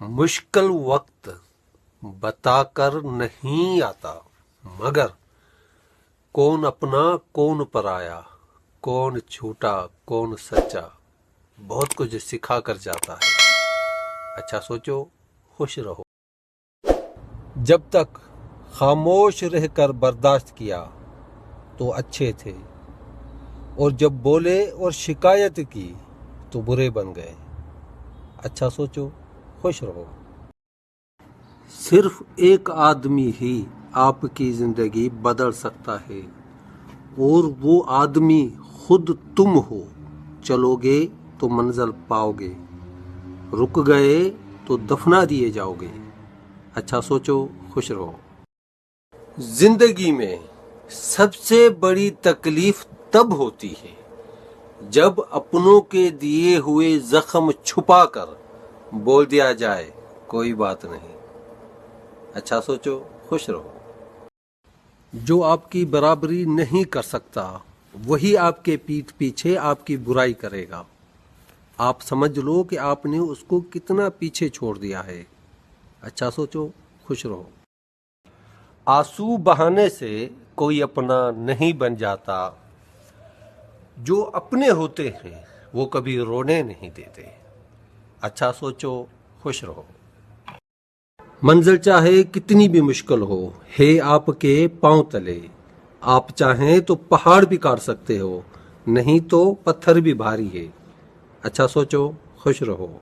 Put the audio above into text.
مشکل وقت بتا کر نہیں آتا، مگر کون اپنا کون پرایا، کون جھوٹا کون سچا، بہت کچھ سکھا کر جاتا ہے۔ اچھا سوچو، خوش رہو۔ جب تک خاموش رہ کر برداشت کیا تو اچھے تھے، اور جب بولے اور شکایت کی تو برے بن گئے۔ اچھا سوچو، خوش رہو۔ صرف ایک آدمی ہی آپ کی زندگی بدل سکتا ہے، اور وہ آدمی خود تم ہو۔ چلو گے تو منزل پاؤ گے، رک گئے تو دفنا دیے جاؤ گے۔ اچھا سوچو، خوش رہو۔ زندگی میں سب سے بڑی تکلیف تب ہوتی ہے جب اپنوں کے دیے ہوئے زخم چھپا کر بول دیا جائے کوئی بات نہیں۔ اچھا سوچو، خوش رہو۔ جو آپ کی برابری نہیں کر سکتا وہی آپ کے پیٹھ پیچھے آپ کی برائی کرے گا۔ آپ سمجھ لو کہ آپ نے اس کو کتنا پیچھے چھوڑ دیا ہے۔ اچھا سوچو، خوش رہو۔ آنسو بہانے سے کوئی اپنا نہیں بن جاتا، جو اپنے ہوتے ہیں وہ کبھی رونے نہیں دیتے۔ اچھا سوچو، خوش رہو۔ منزل چاہے کتنی بھی مشکل ہو، ہے آپ کے پاؤں تلے۔ آپ چاہیں تو پہاڑ بھی کاٹ سکتے ہو، نہیں تو پتھر بھی بھاری ہے۔ اچھا سوچو، خوش رہو۔